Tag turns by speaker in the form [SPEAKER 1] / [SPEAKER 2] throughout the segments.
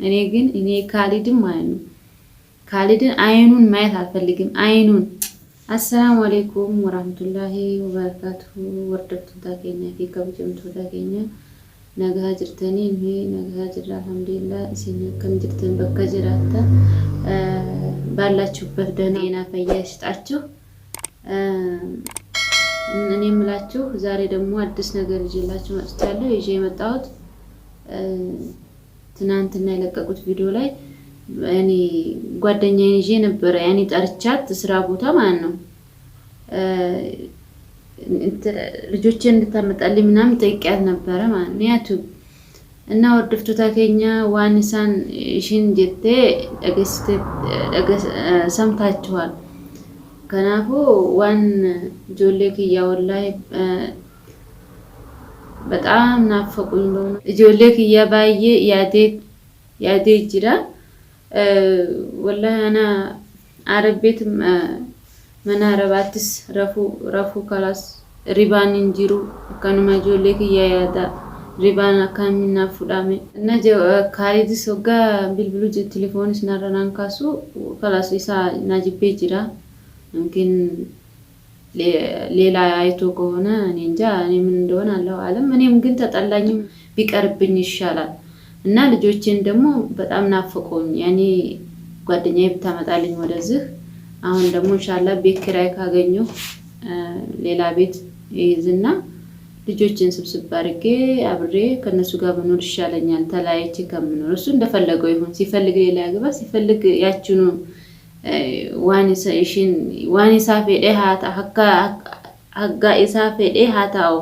[SPEAKER 1] እኔ ግን ካሊድን ማለት ነው ካሊድን አይኑን ማየት አልፈልግም አይኑን። አሰላሙ አለይኩም ወራህመቱላሂ ወበረካቱሁ ወርደቱ ታገኛ ከከብጀምቱ ታገኛ ነገ ጅርተኒ ነገ ጅራ አልሐምዱሊላህ ሲነከም ጅርተን በከጅራታ ባላችሁበት ደህና ፈያ ይስጣችሁ። እኔ የምላችሁ ዛሬ ደግሞ አዲስ ነገር ይዤላችሁ መጥቻለሁ። ይዤ የመጣሁት ትናንትና የለቀቁት ቪዲዮ ላይ እኔ ጓደኛዬን ይዤ ነበር ያኔ ጠርቻት ስራ ቦታ ማለት ነው ልጆችን እንድታመጣልኝ ምናምን ጠይቂያት ነበረ ማለት ነው ያቱ እና ወርድፍቱ ታከኛ ዋንሳን እሺን ጀቴ ሰምታችኋል። ከናፎ ዋን ጆሌክ ያወላይ በጣም ናፈቁኝ ነው ጆሌክ ያባዬ ያዴ ጅራ والله انا عربيت منارباتس رفو خلاص ريبان انجرو كانوا ما جولك يادا ريبان كامنا فدامي نجا خالد سوغا بالبلو تليفون سنارنان كاسو خلاص يسا ناجي بيجرا ممكن ሌላ አይቶ ከሆነ እኔ እንጃ እኔ ምን እንደሆነ አላህ አለም። እኔም ግን ተጠላኝም ቢቀርብኝ ይሻላል እና ልጆቼን ደግሞ በጣም ናፈቁኝ። ያኔ ጓደኛዬ ብታመጣልኝ ወደዚህ አሁን ደግሞ ኢንሻአላህ ቤት ኪራይ ካገኘሁ ሌላ ቤት ይዝና ልጆቼን ስብስብ አድርጌ አብሬ ከነሱ ጋር ብኖር ይሻለኛል ተላይቼ ከምኖር። እሱ እንደፈለገው ይሁን፣ ሲፈልግ ሌላ ያግባ፣ ሲፈልግ ያችኑ ዋኒ ሳፌ ሃታ ሀጋ ኢሳፌ ሃታው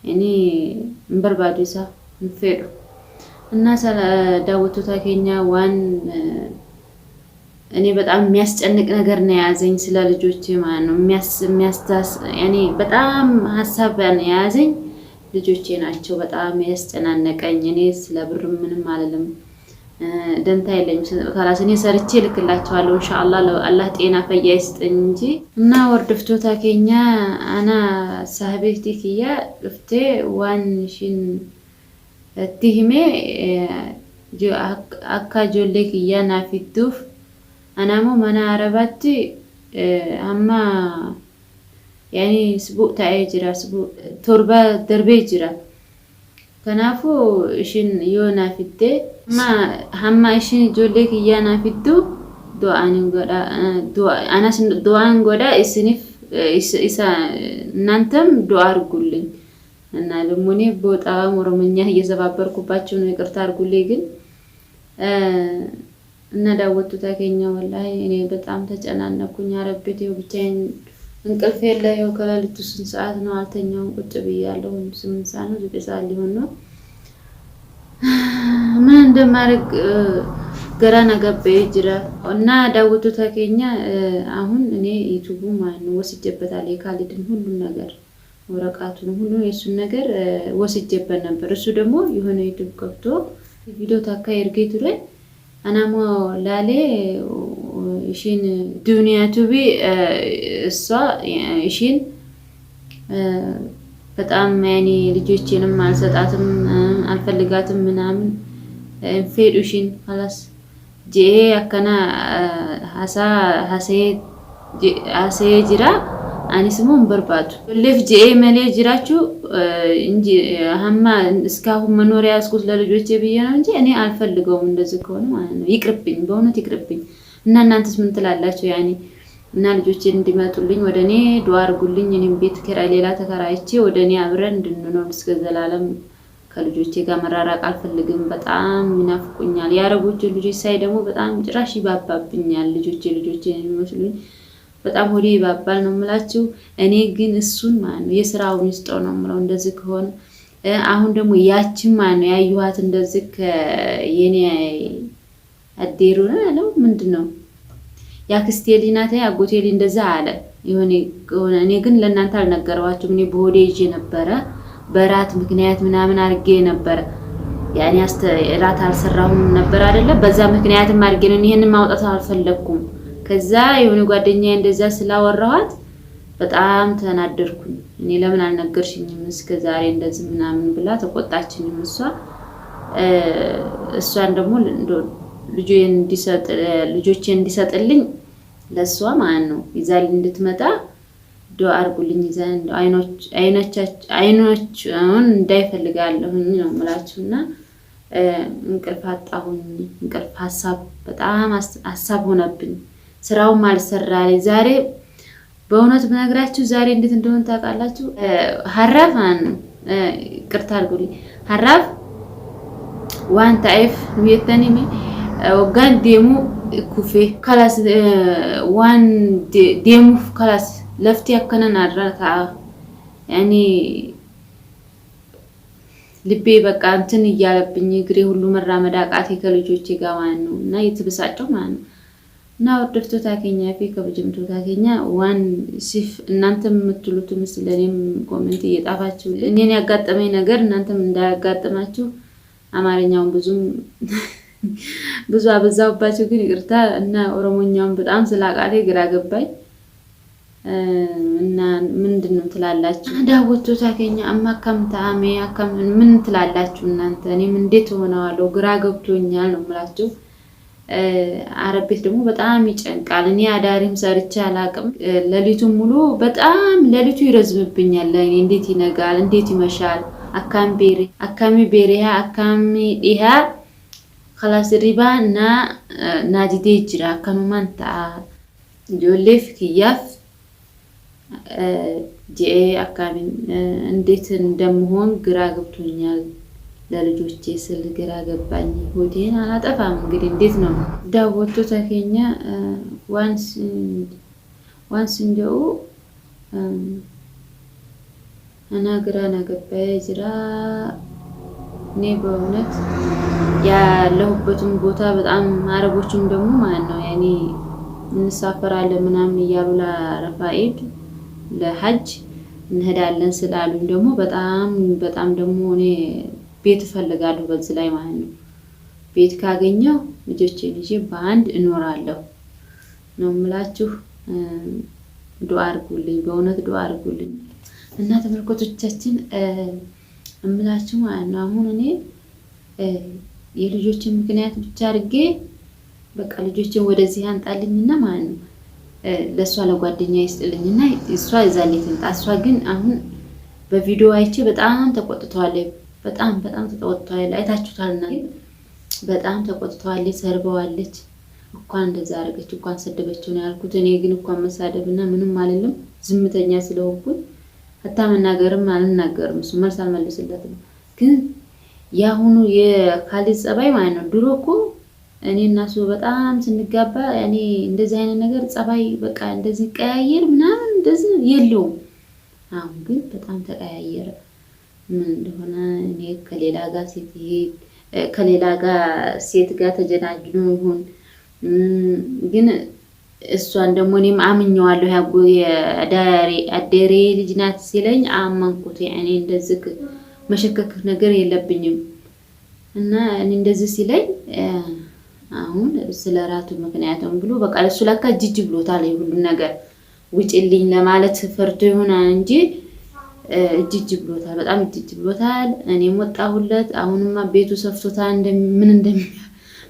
[SPEAKER 1] እኔ እንበርባዲሳ እንፈዱ እና ሰላ ዳውቱ ታከኛ ዋን እኔ በጣም የሚያስጨንቅ ነገር ነው ያዘኝ ስለ ልጆቼ ማለት ነው። ያኔ በጣም ሐሳብ ነው ያዘኝ ልጆቼ ናቸው በጣም ያስጨናነቀኝ። እኔ ስለ ብር ምንም አልልም ደንታ የለኝም። خلاص እኔ ሰርቼ ልክላቸዋለሁ ኢንሻአላህ አላህ ጤና ፈያ ይስጠኝ እንጂ። እና ወርድፍቱ ታከኛ አና ሳህቤቲኪያ ፍቴ ዋንሽን تهمي جو أكا جولك يانا في الدوف أنا مو منا عرباتي أما يعني سبوع تأجرا سبوع تربة دربي جرا كنافو إشين يونا في الدي ما هم إشين جولك يانا في الدوف دوان غدا أنا دوان غدا إسنيف إسا نانتم دوار قولين እና ለሞኔ በጣም ኦሮምኛ እየዘባበርኩባቸው ነው ይቅርታ አድርጉልኝ። ግን እና ዳውቱ ታከኛ ወላሂ እኔ በጣም ተጨናነኩኝ። አረቤቴው ብቻዬን እንቅልፍ የለየው ከሌሊቱ 8 ሰዓት ነው አልተኛውም ቁጭ ብያለሁ። 8 ሰዓት ነው 9 ሰዓት ሊሆን ነው። ምን እንደማርግ ገራ ነገበ ይጅራ እና ዳውቱ ታከኛ አሁን እኔ ዩቲዩብ ማለት ነው ወስጄበታል የካሊድን ሁሉ ነገር ወረቃቱን ሁሉ የሱን ነገር ወስጄበት ነበር። እሱ ደግሞ የሆነ ዩቲዩብ ከፍቶ ቪዲዮ ታካይ እርገቱ ላይ አናሞ ላሌ እሺን ዱንያ ቱቢ እሷ እሺን በጣም ያኔ ልጆቼንም አልሰጣትም አልፈልጋትም ምናምን ፌዱሽን خلاص ጄ አከና ሀሴ ጅራ አኒስሞን በርባቱ ለፍ ጄ መሌ ጅራችሁ እንጂ ሀማ እስካሁን መኖሪያ ያስኩት ለልጆቼ ብዬ ነው እንጂ እኔ አልፈልገውም። እንደዚህ ከሆነ ማለት ነው ይቅርብኝ፣ በእውነት ይቅርብኝ። እና እናንተስ ምን ትላላችሁ? ያኔ እና ልጆቼን እንዲመጡልኝ ወደኔ ዱአ አድርጉልኝ። እኔም ቤት ኪራይ ሌላ ተከራይቼ ወደኔ አብረን እንድንኖር እስከ ዘላለም ከልጆቼ ጋር መራራቅ አልፈልግም። በጣም ይናፍቁኛል። ያረቦቹ ልጆች ሳይ ደግሞ በጣም ጭራሽ ይባባብኛል። ልጆቼ የሚመስሉኝ በጣም ሆዴ ይባባል ነው የምላችሁ። እኔ ግን እሱን ማለት ነው የሥራውን ይስጠው ነው የምለው። እንደዚህ ከሆነ አሁን ደግሞ ያቺን ማለት ነው ያዩዋት እንደዚህ የኔ አዴሩ ነው ምንድነው ያክስቴ ሊናታ አጎቴ ሊ እንደዛ አለ የሆነ እኔ ግን ለእናንተ አልነገርዋችሁም። እኔ በሆዴ ይዤ ነበረ በራት ምክንያት ምናምን አርጌ ነበር ያኔ ራት አልሰራሁም ነበር አይደለ? በዛ ምክንያትም አርጌ ነው ይሄንን ማውጣት አልፈለኩም። ከዛ የሆነ ጓደኛዬ እንደዛ ስላወራኋት በጣም ተናደርኩኝ። እኔ ለምን አልነገርሽኝም እስከ ዛሬ እንደዚህ ምናምን ብላ ተቆጣችኝ። እሷ እሷን ደግሞ ልጆቼን እንዲሰጥልኝ ለሷ ማለት ነው ይዛልኝ እንድትመጣ ዱአ አድርጉልኝ። ይዛን አይኖች አሁን እንዳይፈልጋለሁኝ ነው የምላችሁና እንቅልፍ አጣሁኝ። እንቅልፍ በጣም ሀሳብ ሆነብኝ። ስራውም አልሰራልኝ ዛሬ። በእውነት ብነግራችሁ ዛሬ እንዴት እንደሆነ ታውቃላችሁ? ሀራፍ ቅርታ አድርጉልኝ። ሀራፍ ዋን ታይፍ የተኒ ወጋን ዴሙ ኩፌ ከላስ ዋን ዴሙ ከላስ ለፍቲ ያከነን አድራታ ያኔ ልቤ በቃ እንትን እያለብኝ እግሬ ሁሉ መራመድ አቃቴ ከልጆቼ ጋር ማለት ነው። እና የተበሳጨው ማለት ነው። እና ወደፍቶ ታከኛ ከበጅምቶ ታከኛ ዋን ሲፍ እናንተም የምትሉት ምስለኔም ኮሜንት እየጣፋችሁ እኔን ያጋጠመኝ ነገር እናንተም እንዳያጋጥማችሁ አማርኛውን ብዙ አበዛውባችሁ፣ ግን ይቅርታ። እና ኦሮሞኛውን በጣም ስላቃቴ ግራ ገባኝ። እና ምንድነው ትላላችሁ? ዳወቶ ታከኛ አማካምታ ምን ትላላችሁ እናንተ? እኔም እንዴት ሆነዋለሁ ግራ ገብቶኛል ነው የምላችሁ። አረብ ቤት ደግሞ በጣም ይጨንቃል። እኔ አዳሪም ሰርቼ አላቅም። ሌሊቱን ሙሉ በጣም ሌሊቱ ይረዝምብኛል። ለኔ እንዴት ይነጋል እንዴት ይመሻል። አካሚ ቤሪያ አካሚ ዲሃ خلاص ሪባ እና ናዲዴ ጅራ ከመማንታ ጆሌፍ ክያፍ ጄ አካሚ እንዴት እንደምሆን ግራ ገብቶኛል። ለልጆቼ ስል ግራ ገባኝ። ሆዴን አላጠፋም። እንግዲህ እንዴት ነው ዳወቶ ተከኛ ዋንስ እንደው እና ግራ ነገባይ ጅራ። እኔ በእውነት ያለሁበትን ቦታ በጣም አረቦችም ደግሞ ማለት ነው ያኔ እንሳፈራለን ምናምን እያሉ ለረፋኢድ ለሐጅ እንሄዳለን ስላሉኝ ደግሞ በጣም ደግሞ እኔ ቤት እፈልጋለሁ በዚህ ላይ ማለት ነው። ቤት ካገኘው ልጆቼን ይዤ በአንድ እኖራለሁ ነው የምላችሁ። ዱአ አድርጉልኝ፣ በእውነት ዱአ አድርጉልኝ። እና ተመልካቾቻችን እምላችሁ ማለት ነው አሁን እኔ የልጆችን ምክንያት ብቻ አድርጌ በቃ ልጆችን ወደዚህ አንጣልኝና ማለት ነው ለሷ ለጓደኛ ይስጥልኝና እሷ ይዛልኝ ትምጣ። እሷ ግን አሁን በቪዲዮ አይቼ በጣም ተቆጥቷለች። በጣም ተቆጥቷለች። አይታችሁታልና በጣም ተቆጥቷለች። ሰርበዋለች። እንኳን እንደዛ አደረገች እንኳን ሰደበችው ነው ያልኩት። እኔ ግን እንኳን መሳደብና ምንም አይደለም ዝምተኛ ስለሆንኩኝ hatta መናገርም አልናገርም። እሱ መልስ አልመልስለትም። ግን ያሁኑ የካሊድ ጸባይ ማለት ነው። ድሮ እኮ እኔ እና እሱ በጣም ስንጋባ ያኔ እንደዚህ አይነት ነገር ጸባይ በቃ እንደዚህ ቀያየር ምናምን እንደዚህ የለውም። አሁን ግን በጣም ተቀያየረ። ምን እንደሆነ እኔ ከሌላ ጋር ሴት ጋር ተጀናጅኖ ይሁን ግን እሷን ደግሞ እኔም አምኜዋለሁ። ያጎ የአደሬ ልጅ ናት ሲለኝ አመንኩት። ያኔ እንደዚህ መሸከክ ነገር የለብኝም እና እኔ እንደዚህ ሲለኝ አሁን ስለራቱ ምክንያቱም ብሎ በቃ እሱ ለካ ጅጅ ብሎታል። ሁሉ ነገር ውጪልኝ ለማለት ፈርቶ ይሆናል እንጂ ጅጅ ብሎታል። በጣም ጅጅ ብሎታል። እኔም ወጣሁለት። አሁንማ ቤቱ ሰፍቶታል።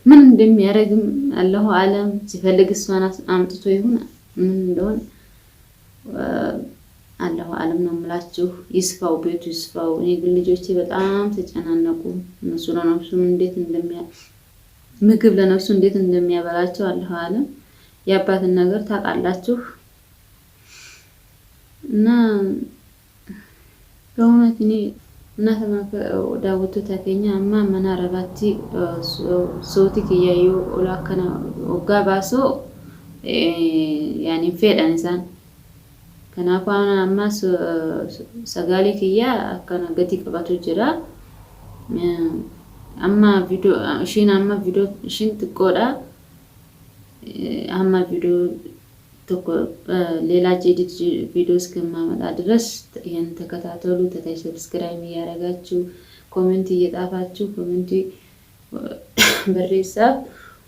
[SPEAKER 1] ምን እንደሚያረግም አላሁ አለም። ሲፈልግ እሷን አምጥቶ ይሁን ምን እንደሆነ አላሁ አለም ነው የምላችሁ። ይስፋው ቤቱ ይስፋው። እኔ ግን ልጆቼ በጣም ተጨናነቁ። እነሱ ለነፍሱ እንዴት ምግብ ለነፍሱ እንዴት እንደሚያበላቸው አላሁ አለም። የአባትን ነገር ታውቃላችሁ። እና በእውነት እኔ እናተማ ዳውቱ ታከኛ አማ መናረባቲ ሶቲ ከያዩ ኦላከና ኦጋባሶ ያኒ ፌዳንሳን ከናፋና አማ ሰጋሌ ከያ አከና ገቲ ቀባቶ ጅራ አማ ቪዲዮ ሽን ትቆዳ አማ ቪዲዮ ሌላ ጀዲድ ቪዲዮ እስከማመጣ ድረስ ይሄን ተከታተሉ። ተታይ ሰብስክራይብ ያደረጋችሁ ኮሜንት እየጣፋችሁ ኮሜንት በሬሳ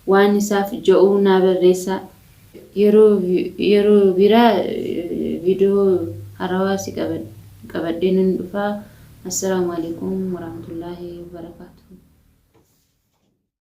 [SPEAKER 1] ዋንሳፍ ጆኡና በሬሳ የሮ ቢራ ቪዲዮ አራዋሲ ቀበዴንን ዱፋ። አሰላሙ አለይኩም ወራህመቱላሂ ወበረካቱ።